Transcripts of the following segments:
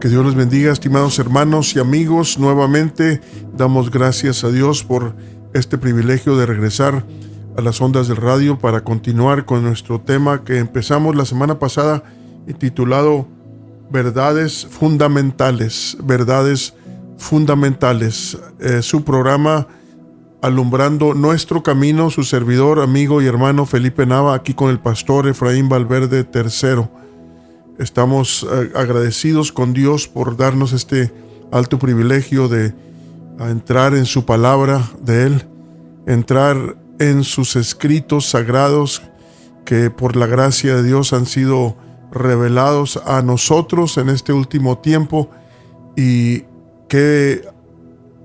Que Dios les bendiga, estimados hermanos y amigos. Nuevamente damos gracias a Dios por este privilegio de regresar a las ondas del radio para continuar con nuestro tema que empezamos la semana pasada, titulado Verdades Fundamentales. Verdades Fundamentales. Su programa Alumbrando Nuestro Camino, su servidor, amigo y hermano Felipe Nava, aquí con el pastor Efraín Valverde III. Estamos agradecidos con Dios por darnos este alto privilegio de entrar en su palabra de Él, entrar en sus escritos sagrados que por la gracia de Dios han sido revelados a nosotros en este último tiempo. Y qué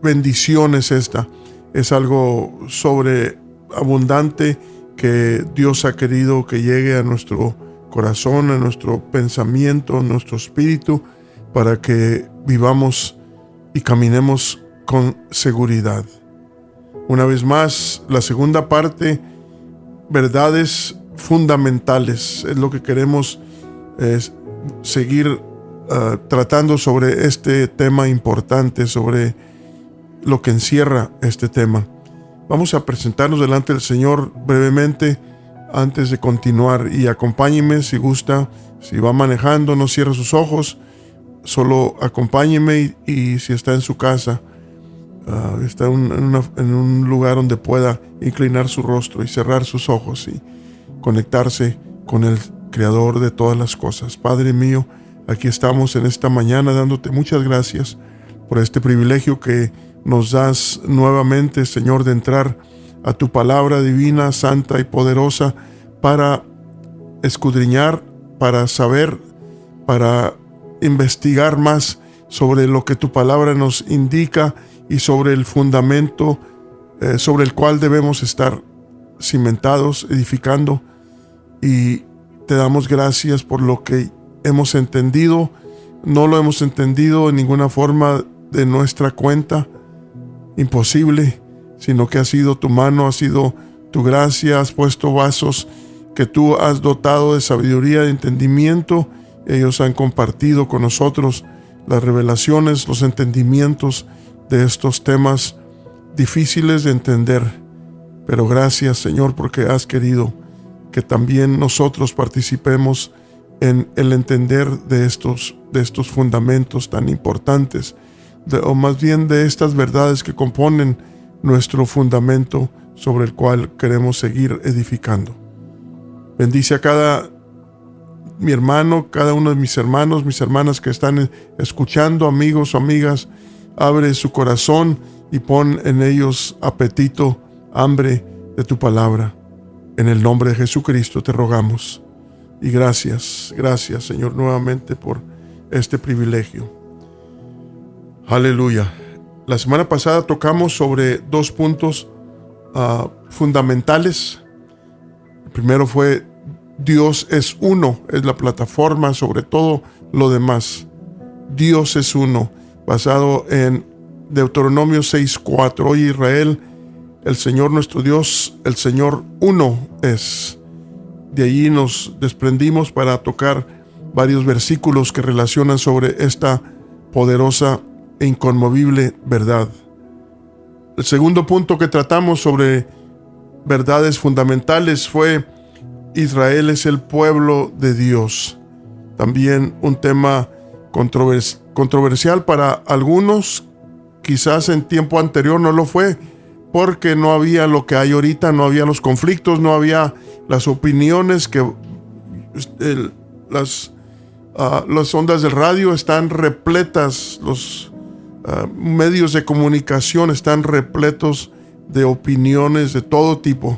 bendición es esta. Es algo sobreabundante que Dios ha querido que llegue a nuestro corazón, a nuestro pensamiento, a nuestro espíritu, para que vivamos y caminemos con seguridad. Una vez más, la segunda parte, verdades fundamentales, es lo que queremos seguir tratando sobre este tema importante, sobre lo que encierra este tema. Vamos a presentarnos delante del Señor brevemente antes de continuar, y acompáñeme si gusta. Si va manejando, no cierre sus ojos, solo acompáñeme, y si está en su casa, está en un lugar donde pueda inclinar su rostro y cerrar sus ojos y conectarse con el Creador de todas las cosas. Padre mío, aquí estamos en esta mañana dándote muchas gracias por este privilegio que nos das nuevamente, Señor, de entrar a tu palabra divina, santa y poderosa, para escudriñar, para saber, para investigar más sobre lo que tu palabra nos indica y sobre el fundamento sobre el cual debemos estar cimentados, edificando. Y te damos gracias por lo que hemos entendido. No lo hemos entendido en ninguna forma de nuestra cuenta, imposible, sino que ha sido tu mano, ha sido tu gracia. Has puesto vasos que tú has dotado de sabiduría, de entendimiento. Ellos han compartido con nosotros las revelaciones, los entendimientos de estos temas difíciles de entender. Pero gracias, Señor, porque has querido que también nosotros participemos en el entender de estos fundamentos tan importantes, o más bien de estas verdades que componen nuestro fundamento sobre el cual queremos seguir edificando. Bendice a mi hermano, cada uno de mis hermanos, mis hermanas que están escuchando, amigos o amigas. Abre su corazón y pon en ellos apetito, hambre de tu palabra. En el nombre de Jesucristo te rogamos. Y gracias, Señor, nuevamente por este privilegio. Aleluya. La semana pasada tocamos sobre dos puntos fundamentales. El primero fue Dios es uno, es la plataforma sobre todo lo demás. Dios es uno, basado en Deuteronomio 6:4. Oye Israel, el Señor nuestro Dios, el Señor uno es. De allí nos desprendimos para tocar varios versículos que relacionan sobre esta poderosa e inconmovible verdad. El segundo punto que tratamos sobre verdades fundamentales fue Israel es el pueblo de Dios. También un tema controversial para algunos. Quizás en tiempo anterior no lo fue, porque no había lo que hay ahorita, no había los conflictos, no había las opiniones que las ondas del radio están repletas, los medios de comunicación están repletos de opiniones de todo tipo.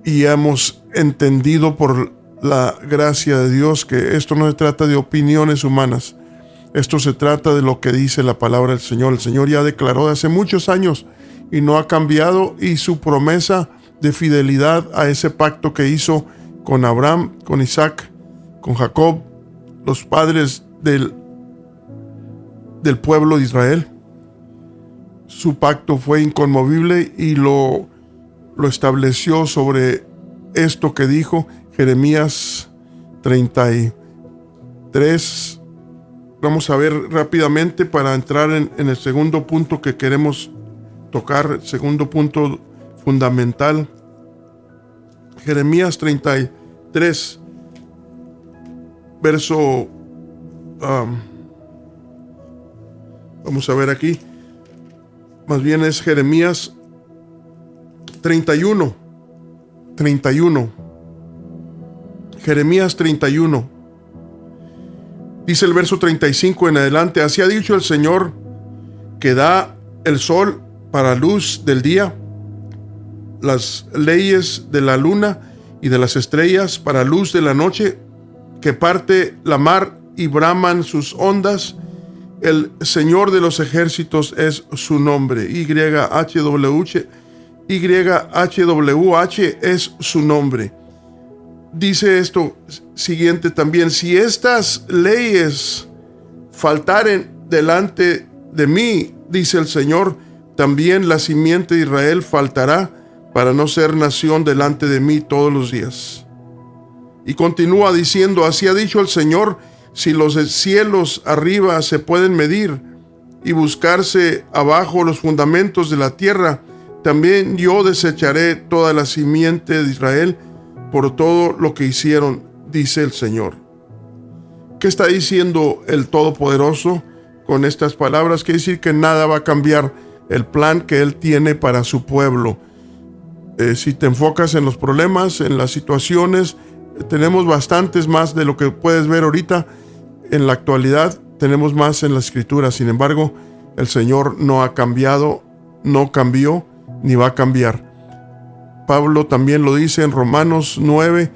Y hemos entendido por la gracia de Dios que esto no se trata de opiniones humanas. Esto se trata de lo que dice la palabra del Señor. El Señor ya declaró de hace muchos años y no ha cambiado, y su promesa de fidelidad a ese pacto que hizo con Abraham, con Isaac, con Jacob, los padres del pueblo de Israel. Su pacto fue inconmovible y lo estableció sobre esto que dijo Jeremías 33, vamos a ver rápidamente para entrar en el segundo punto que queremos tocar, segundo punto fundamental. Jeremías 33, verso, vamos a ver aquí, más bien es Jeremías 31. Jeremías 31. Dice el verso 35 en adelante: así ha dicho el Señor, que da el sol para luz del día, las leyes de la luna y de las estrellas para luz de la noche, que parte la mar y braman sus ondas. El Señor de los ejércitos es su nombre. YHWH es su nombre. Dice esto siguiente también: si estas leyes faltaren delante de mí, dice el Señor, también la simiente de Israel faltará, para no ser nación delante de mí todos los días. Y continúa diciendo: así ha dicho el Señor, si los cielos arriba se pueden medir y buscarse abajo los fundamentos de la tierra, también yo desecharé toda la simiente de Israel por todo lo que hicieron, dice el Señor. ¿Qué está diciendo el Todopoderoso con estas palabras? Quiere decir que nada va a cambiar el plan que Él tiene para su pueblo. Si te enfocas en los problemas, en las situaciones, tenemos bastantes más de lo que puedes ver ahorita. En la actualidad tenemos más en la Escritura. Sin embargo, el Señor no ha cambiado, no cambió, ni va a cambiar. Pablo también lo dice en Romanos 9,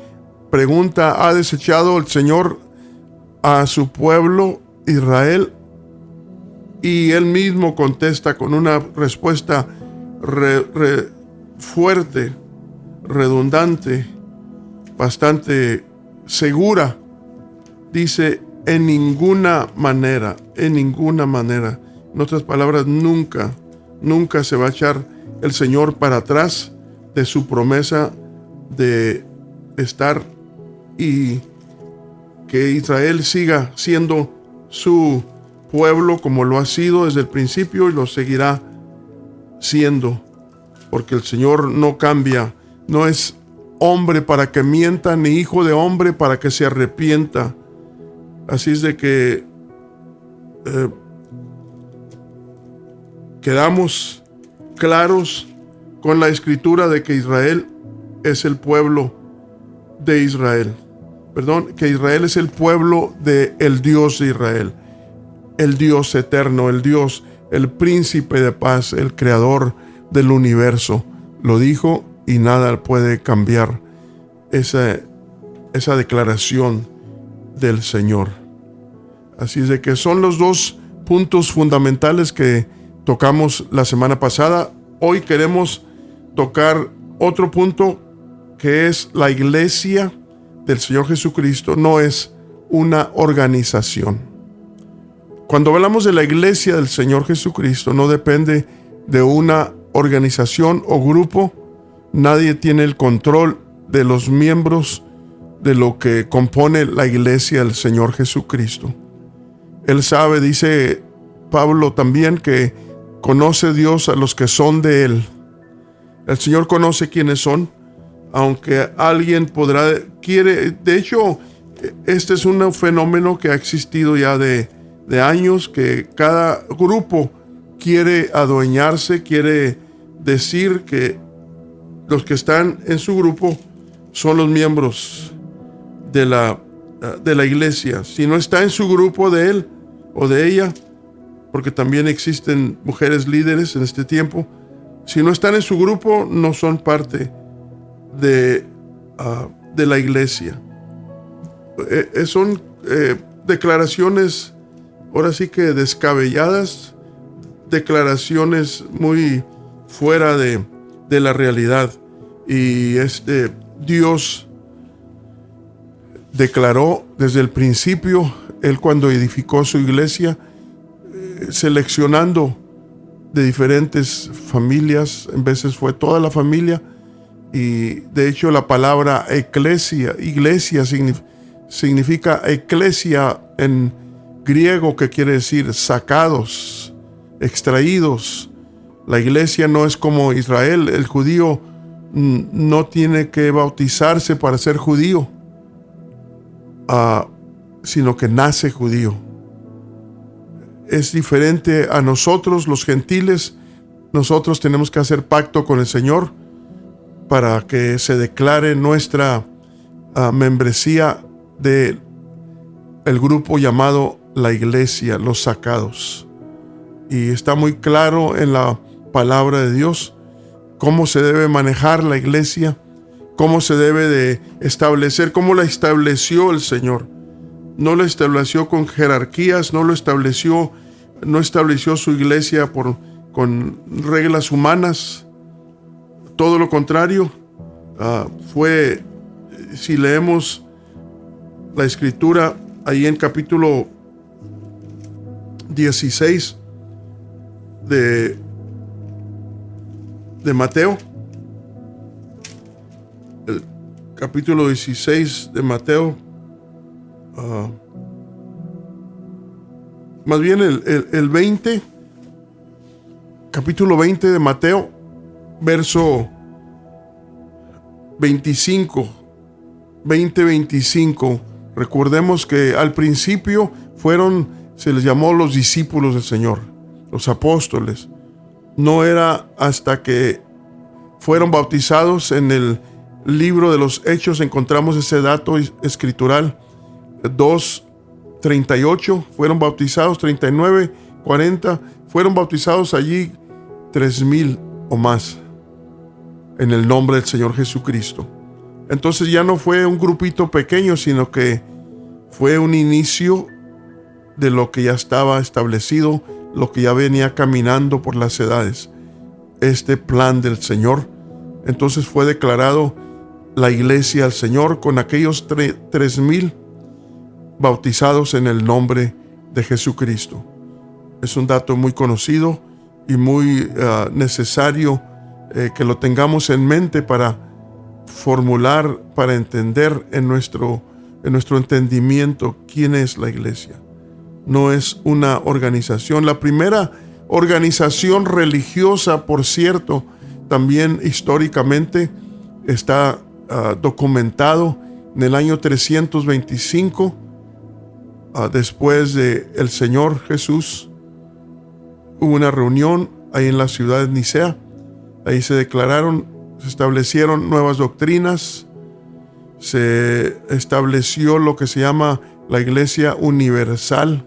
pregunta: ¿ha desechado el Señor a su pueblo Israel? Y él mismo contesta con una respuesta fuerte, redundante, bastante segura. Dice: en ninguna manera. En otras palabras, nunca se va a echar el Señor para atrás de su promesa de estar y que Israel siga siendo su pueblo como lo ha sido desde el principio y lo seguirá siendo, porque el Señor no cambia, no es hombre para que mienta, ni hijo de hombre para que se arrepienta. Así es de que quedamos claros con la Escritura de que Israel es el pueblo de Israel. Que Israel es el pueblo del Dios de Israel, el Dios eterno, el Dios, el príncipe de paz, el creador del universo. Lo dijo y nada puede cambiar esa declaración del Señor. Así es de que son los dos puntos fundamentales que tocamos la semana pasada. Hoy queremos tocar otro punto, que es la iglesia del Señor Jesucristo. No es una organización. Cuando hablamos de la iglesia del Señor Jesucristo, no depende de una organización o grupo. Nadie tiene el control de los miembros de lo que compone la iglesia del Señor Jesucristo. Él sabe, dice Pablo también, que conoce Dios a los que son de Él. El Señor conoce quiénes son, aunque alguien de hecho, este es un fenómeno que ha existido ya de años, que cada grupo quiere adueñarse, quiere decir que los que están en su grupo son los miembros de la iglesia. Si no está en su grupo de él o de ella, porque también existen mujeres líderes en este tiempo, si no están en su grupo, no son parte de la iglesia. Son declaraciones, ahora sí que descabelladas, declaraciones muy fuera de la realidad. Y Dios declaró desde el principio, Él cuando edificó su iglesia, seleccionando de diferentes familias, en veces fue toda la familia, y de hecho la palabra iglesia significa eclesia en griego que quiere decir sacados, extraídos. La iglesia no es como Israel. El judío no tiene que bautizarse para ser judío, sino que nace judío. Es diferente a nosotros, los gentiles. Nosotros tenemos que hacer pacto con el Señor para que se declare nuestra membresía del grupo llamado la iglesia, los sacados. Y está muy claro en la palabra de Dios cómo se debe manejar la iglesia, cómo se debe de establecer, cómo la estableció el Señor. No la estableció con jerarquías, no estableció su iglesia con reglas humanas. Todo lo contrario, fue, si leemos la escritura ahí en capítulo 16 de Mateo, el capítulo 16 de Mateo, más bien el 20, capítulo 20 de Mateo, verso 25, 20-25. Recordemos que al principio se les llamó los discípulos del Señor, los apóstoles. No era hasta que fueron bautizados. En el libro de los Hechos encontramos ese dato escritural. 2:38 fueron bautizados, 39, 40, fueron bautizados allí 3,000 o más en el nombre del Señor Jesucristo. Entonces ya no fue un grupito pequeño, sino que fue un inicio de lo que ya estaba establecido, lo que ya venía caminando por las edades, este plan del Señor. Entonces fue declarado la iglesia al Señor con aquellos 3,000 bautizados en el nombre de Jesucristo. Es un dato muy conocido y muy necesario que lo tengamos en mente para formular, para entender en nuestro entendimiento quién es la iglesia. No es una organización. La primera organización religiosa, por cierto, también históricamente está documentado en el año 325, después de el Señor Jesús. Hubo una reunión ahí en la ciudad de Nicea. Ahí se establecieron nuevas doctrinas. Se estableció lo que se llama la Iglesia Universal,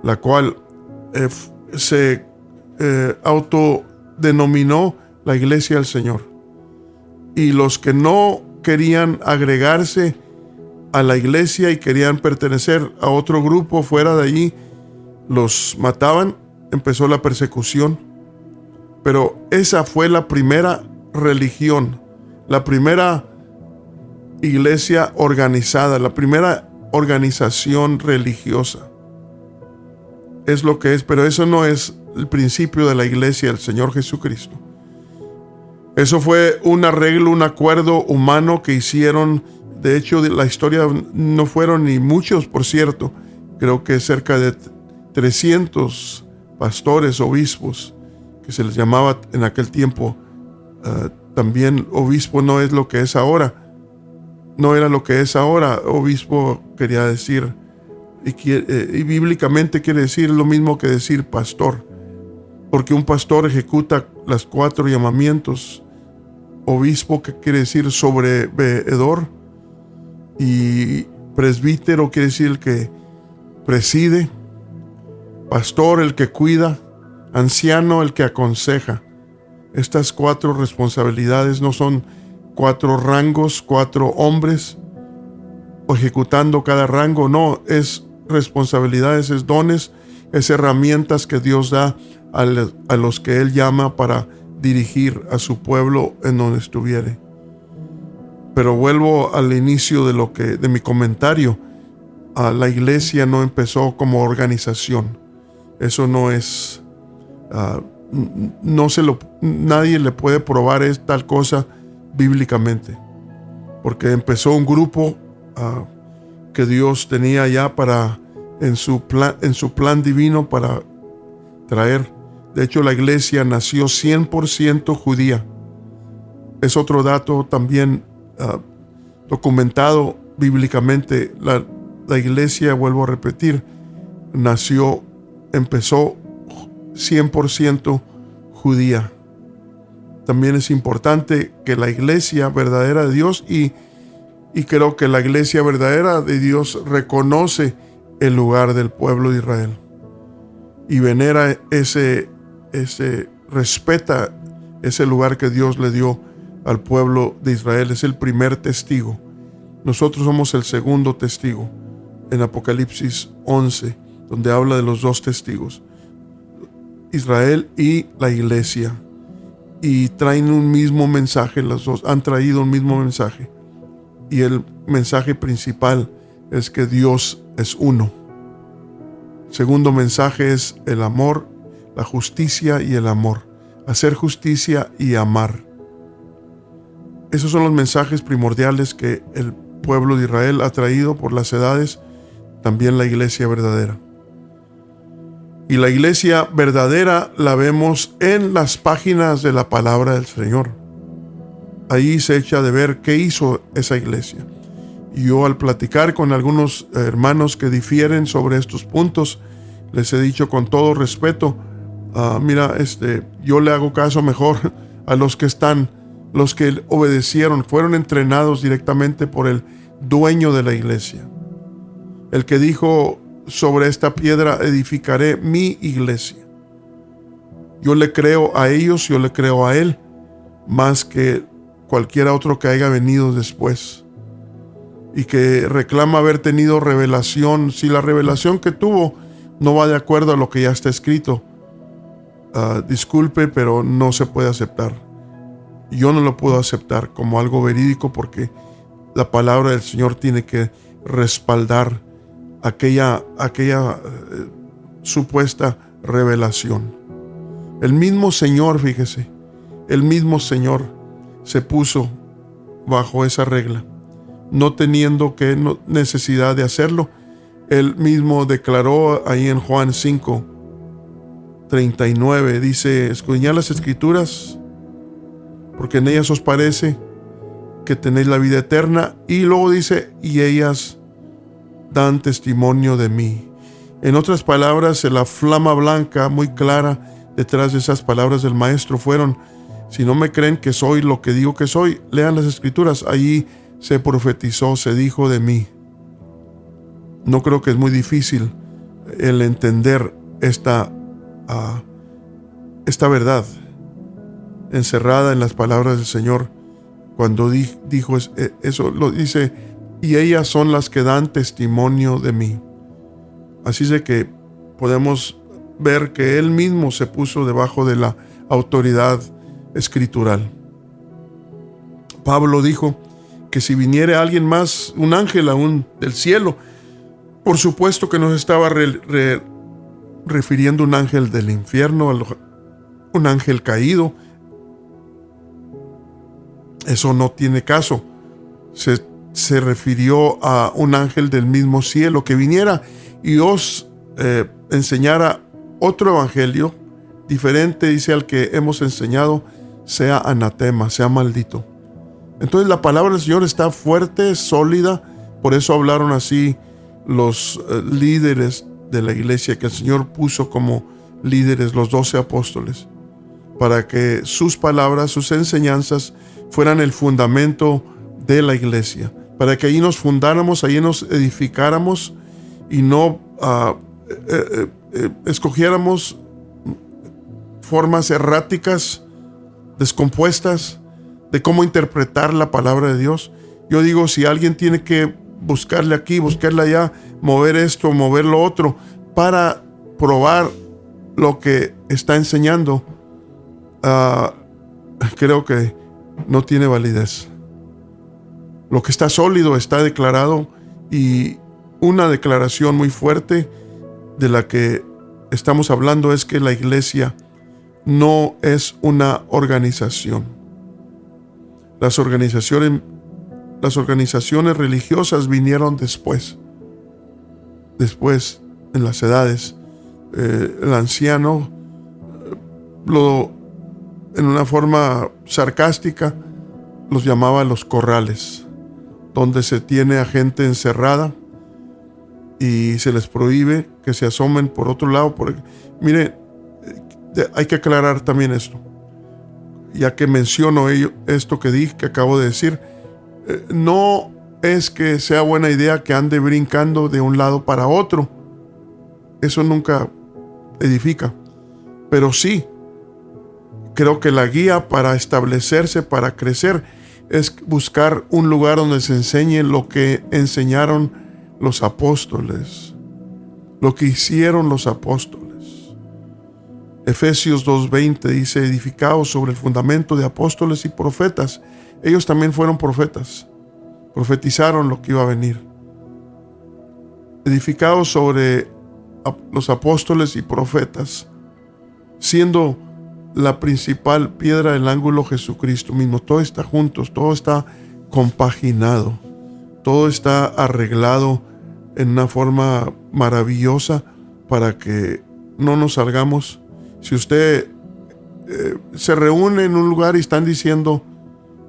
la cual se autodenominó la Iglesia del Señor. Y los que no querían agregarse a la iglesia y querían pertenecer a otro grupo fuera de allí, los mataban. Empezó la persecución. Pero esa fue la primera religión, la primera iglesia organizada, la primera organización religiosa. Es lo que es, pero eso no es el principio de la iglesia del Señor Jesucristo. Eso fue un arreglo, un acuerdo humano que hicieron. De hecho, la historia no fueron ni muchos, por cierto. Creo que cerca de 300 pastores, obispos, que se les llamaba en aquel tiempo. También obispo no es lo que es ahora. No era lo que es ahora. Obispo quería decir, y bíblicamente quiere decir lo mismo que decir pastor, porque un pastor ejecuta los 4 llamamientos. Obispo, que quiere decir sobreveedor, y presbítero quiere decir el que preside, pastor el que cuida, anciano el que aconseja. Estas 4 responsabilidades no son 4 rangos, 4 hombres ejecutando cada rango. No, es responsabilidades, es dones, es herramientas que Dios da a los que Él llama para dirigir a su pueblo en donde estuviere. Pero vuelvo al inicio de mi comentario. La iglesia no empezó como organización. Eso no es, nadie le puede probar tal cosa bíblicamente, porque empezó un grupo que Dios tenía ya para en su plan divino para traer. De hecho, la iglesia nació 100% judía. Es otro dato también documentado bíblicamente. La iglesia, vuelvo a repetir, empezó 100% judía. También es importante que la iglesia verdadera de Dios, y creo que la iglesia verdadera de Dios reconoce el lugar del pueblo de Israel y venera respeta ese lugar que Dios le dio al pueblo de Israel. Es el primer testigo. Nosotros somos el segundo testigo en Apocalipsis 11, donde habla de los dos testigos, Israel y la iglesia, y traen un mismo mensaje. Los dos han traído un mismo mensaje, y el mensaje principal es que Dios es uno. El segundo mensaje es el amor, la justicia y el amor. Hacer justicia y amar. Esos son los mensajes primordiales que el pueblo de Israel ha traído por las edades, también la iglesia verdadera. Y la iglesia verdadera la vemos en las páginas de la palabra del Señor. Ahí se echa de ver qué hizo esa iglesia. Y yo, al platicar con algunos hermanos que difieren sobre estos puntos, les he dicho con todo respeto, mira, yo le hago caso mejor a los que obedecieron, fueron entrenados directamente por el dueño de la iglesia. El que dijo: sobre esta piedra edificaré mi iglesia. Yo le creo a ellos, yo le creo a él, más que cualquiera otro que haya venido después y que reclama haber tenido revelación. Si la revelación que tuvo no va de acuerdo a lo que ya está escrito, disculpe, pero no se puede aceptar. Yo no lo puedo aceptar como algo verídico, porque la palabra del Señor tiene que respaldar aquella supuesta revelación. El mismo Señor, fíjese, el mismo Señor se puso bajo esa regla, no teniendo necesidad de hacerlo. Él mismo declaró ahí en Juan 5:39, dice: escudriñad las Escrituras, porque en ellas os parece que tenéis la vida eterna. Y luego dice: y ellas dan testimonio de mí. En otras palabras, la flama blanca muy clara detrás de esas palabras del maestro fueron: si no me creen que soy lo que digo que soy, lean las Escrituras, allí se profetizó, se dijo de mí. No creo que es muy difícil el entender esta verdad encerrada en las palabras del Señor, cuando dijo eso. Lo dice: y ellas son las que dan testimonio de mí. Así es de que podemos ver que Él mismo se puso debajo de la autoridad escritural. Pablo dijo que si viniera alguien más, un ángel aún del cielo, por supuesto que nos estaba refiriendo a un ángel del infierno, un ángel caído. Eso no tiene caso. Se refirió a un ángel del mismo cielo que viniera y os enseñara otro evangelio diferente, dice, al que hemos enseñado, sea anatema, sea maldito. Entonces la palabra del Señor está fuerte, sólida. Por eso hablaron así los líderes de la iglesia que el Señor puso como líderes, los 12 apóstoles, para que sus palabras, sus enseñanzas fueran el fundamento de la iglesia, para que ahí nos fundáramos, ahí nos edificáramos y no escogiéramos formas erráticas, descompuestas de cómo interpretar la palabra de Dios. Yo digo, si alguien tiene que buscarle aquí, buscarle allá, mover esto, mover lo otro, para probar lo que está enseñando, creo que no tiene validez. Lo que está sólido está declarado, y una declaración muy fuerte de la que estamos hablando es que la iglesia no es una organización. Las organizaciones religiosas vinieron después en las edades. El anciano, en una forma sarcástica, los llamaba los corrales, donde se tiene a gente encerrada y se les prohíbe que se asomen por otro lado. Mire, hay que aclarar también esto, ya que menciono esto que acabo de decir. No es que sea buena idea que ande brincando de un lado para otro. Eso nunca edifica. Pero sí, creo que la guía para establecerse, para crecer, es buscar un lugar donde se enseñe lo que enseñaron los apóstoles, lo que hicieron los apóstoles. Efesios 2:20 dice: edificados sobre el fundamento de apóstoles y profetas. Ellos también fueron profetas, profetizaron lo que iba a venir. Edificados sobre los apóstoles y profetas, siendo la principal piedra del ángulo Jesucristo mismo. Todo está juntos, todo está compaginado, todo está arreglado en una forma maravillosa para que no nos salgamos. Si usted se reúne en un lugar y están diciendo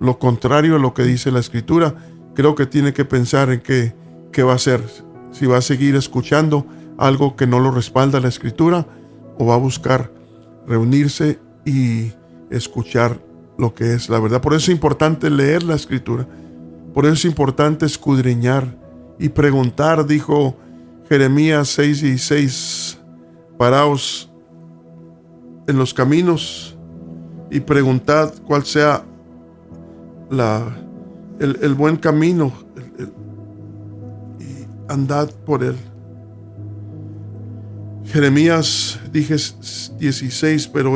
lo contrario a lo que dice la Escritura, creo que tiene que pensar en qué va a hacer. Si va a seguir escuchando algo que no lo respalda la Escritura, o va a buscar reunirse y escuchar lo que es la verdad. Por eso es importante leer la Escritura. Por eso es importante escudriñar y preguntar. Dijo Jeremías 6:16: paraos en los caminos y preguntad cuál sea el buen camino, y andad por él. Jeremías, dije 16, pero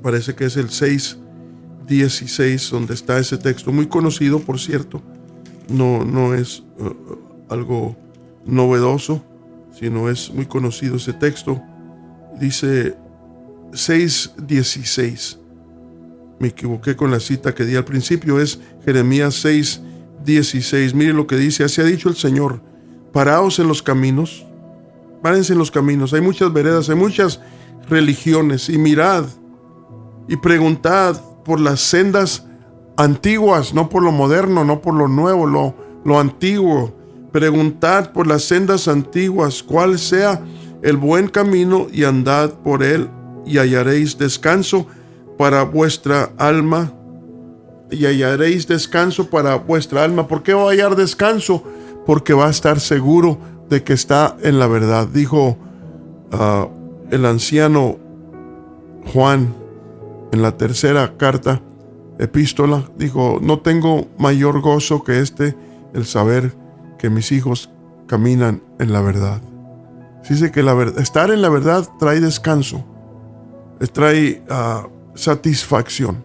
parece que es el 6:16 donde está ese texto, muy conocido, por cierto. No es algo novedoso, sino es muy conocido ese texto. Dice 6:16. Me equivoqué con la cita que di al principio, es Jeremías 6:16. Mire lo que dice: así ha dicho el Señor: paraos en los caminos, párense en los caminos. Hay muchas veredas, hay muchas religiones, y mirad y preguntad por las sendas antiguas, no por lo moderno, no por lo nuevo, lo antiguo. Preguntad por las sendas antiguas cuál sea el buen camino, y andad por él, y hallaréis descanso para vuestra alma. Y hallaréis descanso para vuestra alma. ¿Por qué va a hallar descanso? Porque va a estar seguro de que está en la verdad. Dijo el anciano Juan en la tercera carta, epístola, dijo: no tengo mayor gozo que el saber que mis hijos caminan en la verdad. Dice que estar en la verdad trae descanso, trae satisfacción.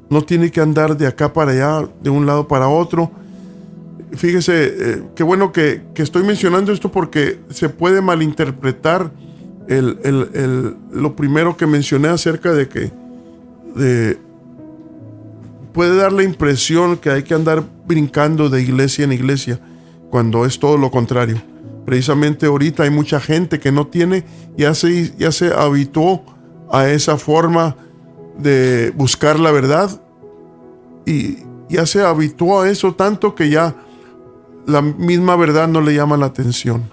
No tiene que andar de acá para allá, de un lado para otro. Fíjese, qué bueno que estoy mencionando esto, porque se puede malinterpretar lo primero que mencioné acerca de que puede dar la impresión que hay que andar brincando de iglesia en iglesia, cuando es todo lo contrario. Precisamente ahorita hay mucha gente que no tiene, ya se habituó a esa forma de buscar la verdad, y ya se habituó a eso tanto que ya la misma verdad no le llama la atención,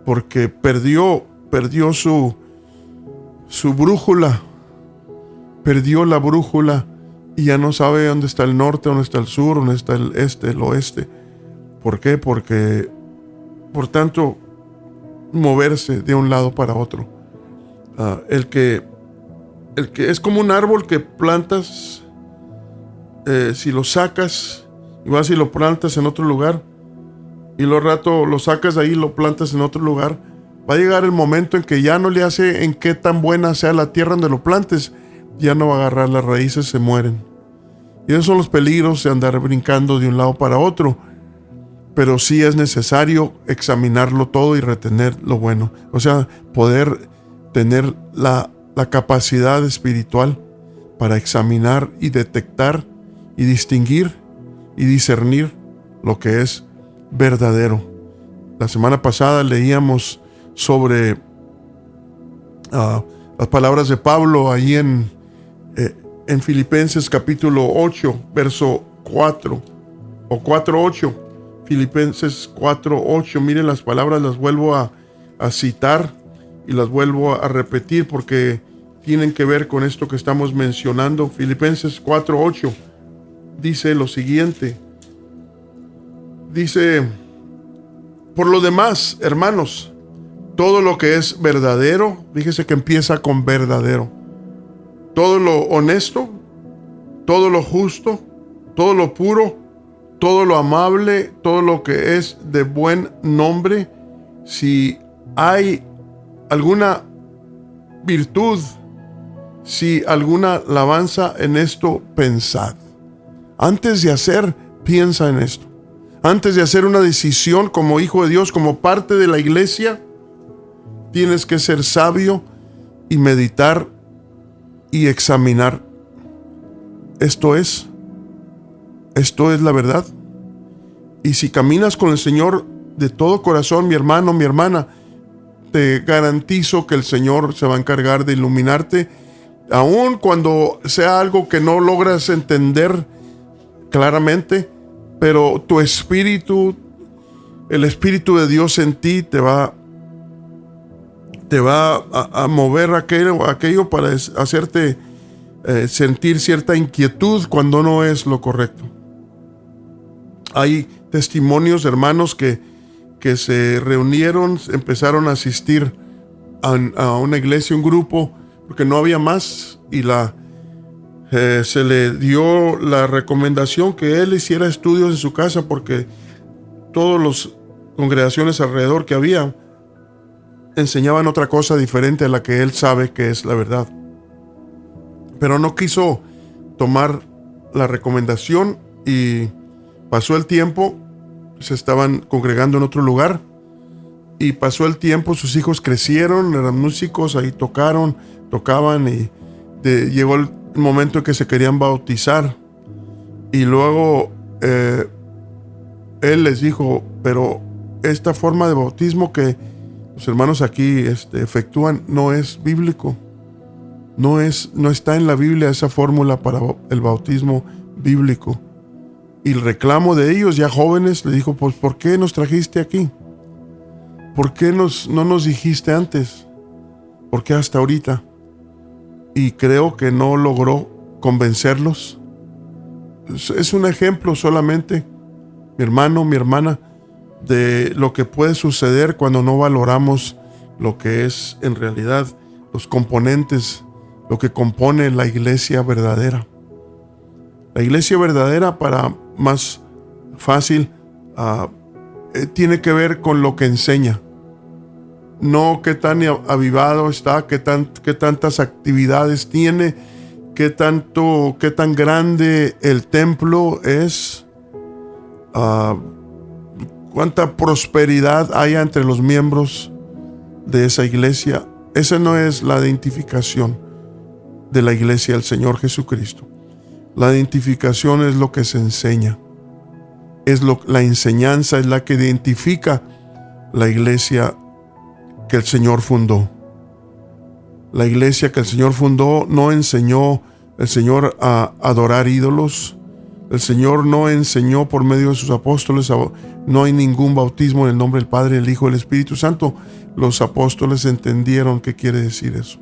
porque perdió su brújula, perdió la brújula, y ya no sabe dónde está el norte, dónde está el sur, dónde está el este, el oeste. ¿Por qué? Porque, por tanto, moverse de un lado para otro. El que es como un árbol que plantas, si lo sacas y vas y lo plantas en otro lugar, y luego rato lo sacas de ahí y lo plantas en otro lugar, va a llegar el momento en que ya no le hace en qué tan buena sea la tierra donde lo plantes, ya no va a agarrar, las raíces se mueren. Y esos son los peligros de andar brincando de un lado para otro. Pero sí es necesario examinarlo todo y retener lo bueno. O sea, poder tener la capacidad espiritual para examinar y detectar y distinguir y discernir lo que es verdadero. La semana pasada leíamos sobre las palabras de Pablo ahí en Filipenses capítulo 8, verso 4 o 4:8. Filipenses 4:8. Miren las palabras, las vuelvo a citar y las vuelvo a repetir porque tienen que ver con esto que estamos mencionando. Filipenses 4:8 dice lo siguiente. Dice: por lo demás, hermanos, todo lo que es verdadero, fíjese que empieza con verdadero, todo lo honesto, todo lo justo, todo lo puro, todo lo amable, todo lo que es de buen nombre, si hay alguna virtud, si alguna alabanza, en esto pensad. Antes de hacer, piensa en esto. Antes de hacer una decisión como hijo de Dios, como parte de la iglesia, tienes que ser sabio y meditar y examinar. Esto es la verdad. Y si caminas con el Señor de todo corazón, mi hermano, mi hermana, te garantizo que el Señor se va a encargar de iluminarte, aun cuando sea algo que no logras entender claramente, pero tu espíritu, el Espíritu de Dios en ti te va a mover aquello para hacerte sentir cierta inquietud cuando no es lo correcto. Hay testimonios, hermanos, que se reunieron, empezaron a asistir a una iglesia, un grupo, porque no había más, y se le dio la recomendación que él hiciera estudios en su casa, porque todas las congregaciones alrededor que había enseñaban otra cosa diferente a la que él sabe que es la verdad. Pero no quiso tomar la recomendación y pasó el tiempo. Se estaban congregando en otro lugar y pasó el tiempo, sus hijos crecieron, eran músicos, ahí tocaban y llegó el momento en que se querían bautizar, y luego él les dijo: pero esta forma de bautismo que los hermanos aquí efectúan no es bíblico, no está en la Biblia esa fórmula para el bautismo bíblico. Y el reclamo de ellos, ya jóvenes, le dijo: pues ¿por qué nos trajiste aquí? ¿Por qué no nos dijiste antes? ¿Por qué hasta ahorita? Y creo que no logró convencerlos. Es un ejemplo solamente, mi hermano, mi hermana, de lo que puede suceder cuando no valoramos lo que es en realidad los componentes, lo que compone la iglesia verdadera. La iglesia verdadera, para más fácil, tiene que ver con lo que enseña. No qué tan avivado está, qué tantas actividades tiene, qué tan grande el templo es, cuánta prosperidad hay entre los miembros de esa iglesia. Esa no es la identificación de la iglesia del Señor Jesucristo. La identificación es lo que se enseña. La enseñanza es la que identifica la iglesia que el Señor fundó. La iglesia que el Señor fundó no enseñó el Señor a adorar ídolos. El Señor no enseñó por medio de sus apóstoles. No hay ningún bautismo en el nombre del Padre, el Hijo y el Espíritu Santo. Los apóstoles entendieron qué quiere decir eso,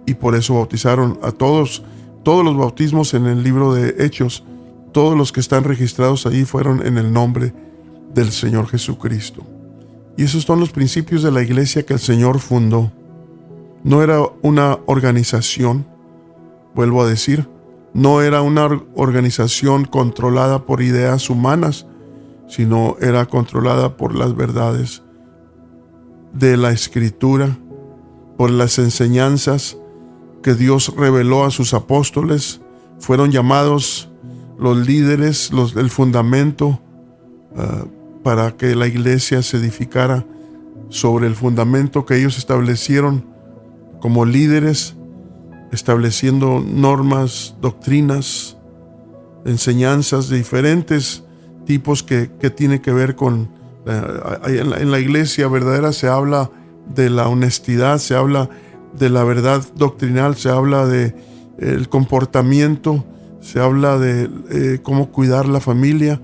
y por eso bautizaron a todos. Todos los bautismos en el libro de Hechos, todos los que están registrados ahí fueron en el nombre del Señor Jesucristo. Y esos son los principios de la iglesia que el Señor fundó. No era una organización, vuelvo a decir, no era una organización controlada por ideas humanas, sino era controlada por las verdades de la Escritura, por las enseñanzas que Dios reveló a sus apóstoles. Fueron llamados los líderes, el fundamento, para que la iglesia se edificara sobre el fundamento que ellos establecieron como líderes, estableciendo normas, doctrinas, enseñanzas de diferentes tipos que tienen que ver con En la iglesia verdadera se habla de la honestidad, se habla de la verdad doctrinal, se habla de el comportamiento, se habla de cómo cuidar la familia.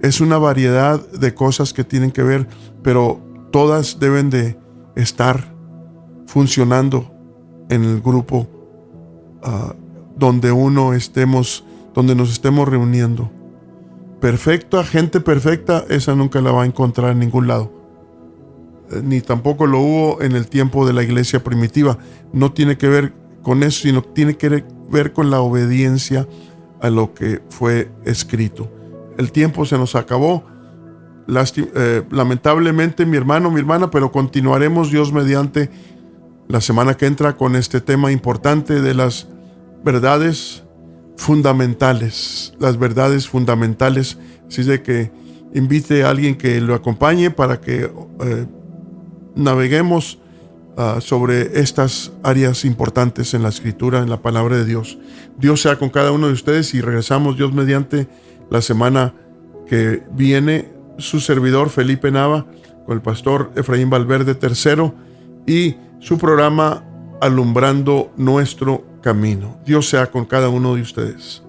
Es una variedad de cosas que tienen que ver, pero todas deben de estar funcionando en el grupo donde nos estemos reuniendo. Perfecta, gente perfecta, esa nunca la va a encontrar en ningún lado. Ni tampoco lo hubo en el tiempo de la iglesia primitiva. No tiene que ver con eso, sino tiene que ver con la obediencia a lo que fue escrito. El tiempo se nos acabó, lamentablemente, mi hermano, mi hermana, pero continuaremos, Dios mediante, la semana que entra con este tema importante de las verdades fundamentales. Las verdades fundamentales. Así de que invite a alguien que lo acompañe para que naveguemos sobre estas áreas importantes en la Escritura, en la palabra de Dios. Dios sea con cada uno de ustedes y regresamos, Dios mediante, la semana que viene. Su servidor Felipe Nava con el pastor Efraín Valverde III y su programa Alumbrando Nuestro Camino. Dios sea con cada uno de ustedes.